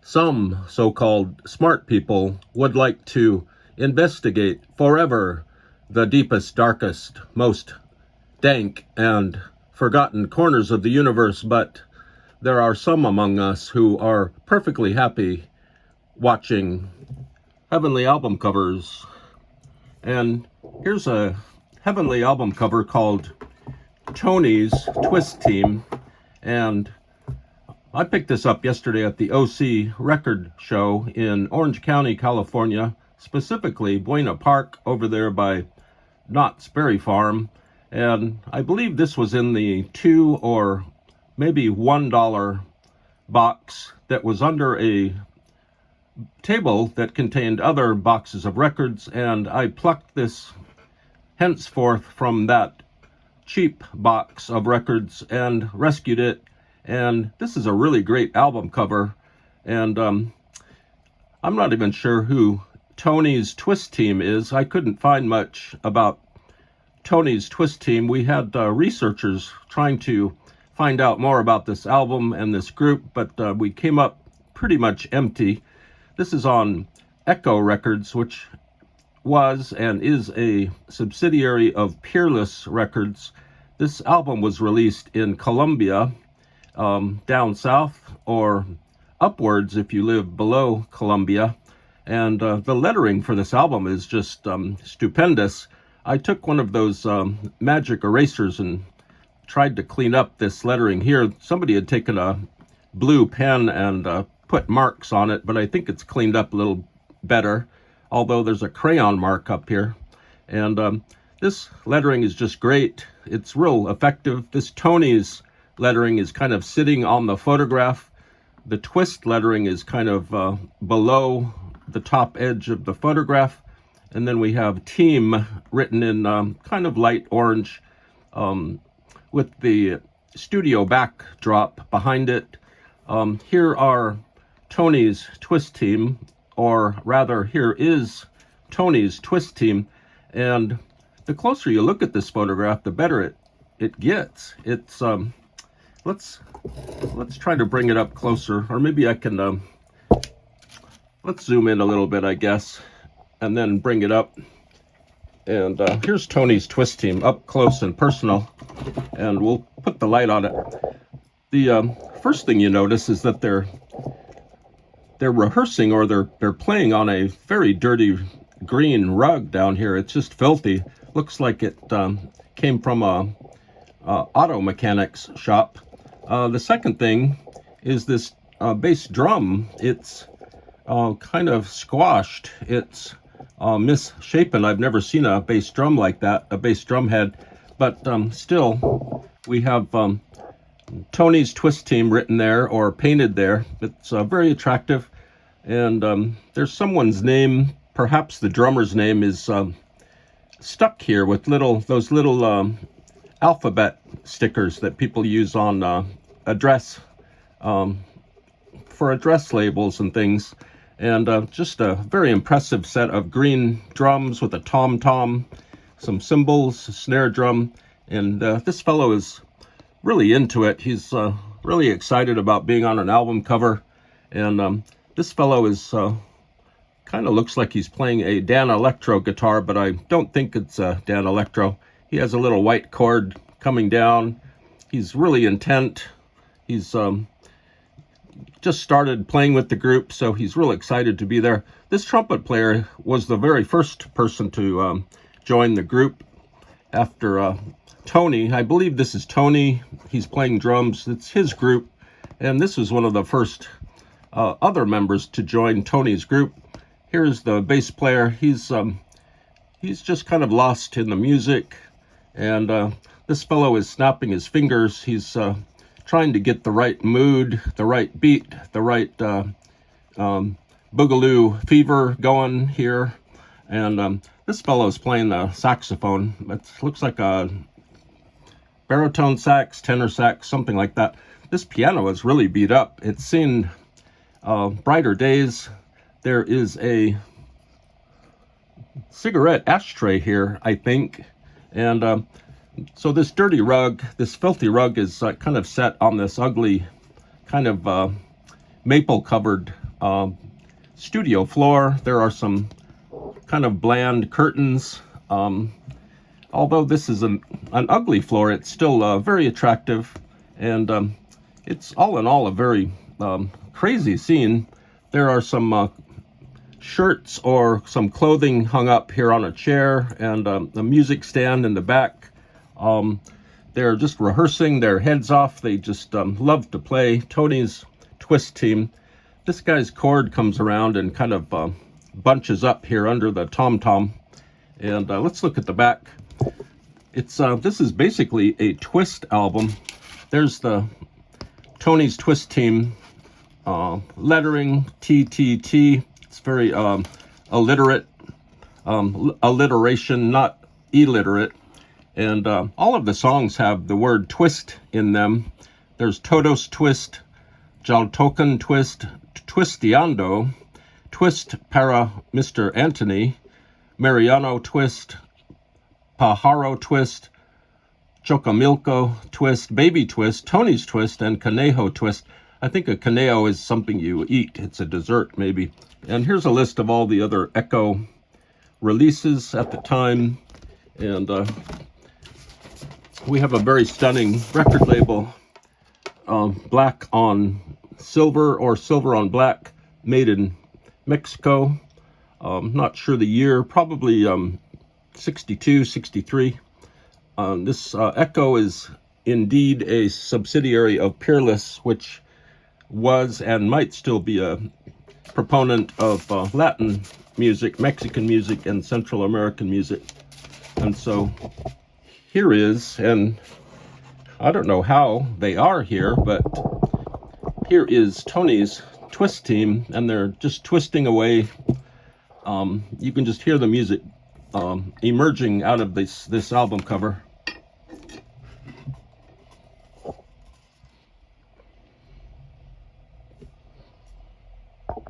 Some so-called smart people would like to investigate forever the deepest, darkest, most dank and forgotten corners of the universe, but there are some among us who are perfectly happy watching heavenly album covers. And here's a heavenly album cover called Tony's Twist Team, and I picked this up yesterday at the OC Record Show in Orange County, California, specifically Buena Park over there by Knott's Berry Farm. And I believe this was in the $2 or maybe $1 box that was under a table that contained other boxes of records. And I plucked this henceforth from that cheap box of records and rescued it. And this is a really great album cover. And I'm not even sure who Tony's Twist Team is. I couldn't find much about Tony's Twist Team. We had researchers trying to find out more about this album and this group, but we came up pretty much empty. This is on Echo Records, which was and is a subsidiary of Peerless Records. This album was released in Colombia, down south, or upwards if you live below Colombia. And the lettering for this album is just stupendous. I took one of those magic erasers and tried to clean up this lettering here. Somebody had taken a blue pen and put marks on it, but I think it's cleaned up a little better, although there's a crayon mark up here. And this lettering is just great. It's real effective. This Tony's lettering is kind of sitting on the photograph. The twist lettering is kind of below the top edge of the photograph. And then we have team written in kind of light orange with the studio backdrop behind it. Here are Tony's Twist Team, or rather, here is Tony's Twist Team. And the closer you look at this photograph, the better it gets. It's let's try to bring it up closer, or maybe I can let's zoom in a little bit, I guess, and then bring it up. And here's Tony's Twist Team up close and personal, and we'll put the light on it. The first thing you notice is that they're rehearsing, or they're playing on a very dirty green rug down here. It's just filthy. Looks like it came from a auto mechanics shop. The second thing is this bass drum. It's kind of squashed. It's misshapen. I've never seen a bass drum like that, a bass drum head. But still, we have Tony's Twist Team written there or painted there. It's very attractive. And there's someone's name, perhaps the drummer's name, is stuck here with those little alphabet stickers that people use on for address labels and things. And just a very impressive set of green drums with a tom-tom, some cymbals, a snare drum. And this fellow is really into it. He's really excited about being on an album cover. And this fellow is kind of looks like he's playing a Danelectro guitar, but I don't think it's a Danelectro. He has a little white cord coming down. He's really intent. He's just started playing with the group, so he's real excited to be there. This trumpet player was the very first person to join the group after Tony. I believe this is Tony. He's playing drums. It's his group, and this was one of the first other members to join Tony's group. Here's the bass player. He's just kind of lost in the music, and this fellow is snapping his fingers. He's trying to get the right mood, the right beat, the right boogaloo fever going here. And this fellow's playing the saxophone. It looks like a baritone sax, tenor sax, something like that. This piano is really beat up. It's seen brighter days. There is a cigarette ashtray here, I think. And so this dirty rug, this filthy rug, is kind of set on this ugly kind of maple-covered studio floor. There are some kind of bland curtains. Although this is an ugly floor, it's still very attractive, and it's all in all a very crazy scene. There are some shirts or some clothing hung up here on a chair, and a music stand in the back. They're just rehearsing their heads off. They just love to play. Tony's twist team. This guy's cord comes around and kind of bunches up here under the tom-tom. And let's look at the back. This is basically a twist album. There's the Tony's twist team lettering, TTT. It's very alliterate, alliteration, not illiterate. And all of the songs have the word twist in them. There's Todos Twist, Jaltocan Twist, Twisteando, Twist para Mr. Anthony, Mariano Twist, Pajaro Twist, Chocomilco Twist, Baby Twist, Tony's Twist, and Conejo Twist. I think a conejo is something you eat. It's a dessert, maybe. And here's a list of all the other Echo releases at the time. And we have a very stunning record label, black on silver or silver on black, made in Mexico. Not sure the year, probably 62, 63. This Echo is indeed a subsidiary of Peerless, which was and might still be a proponent of Latin music, Mexican music, and Central American music. And so here is, and I don't know how they are here, but here is Tony's twist team, and they're just twisting away. You can just hear the music emerging out of this album cover.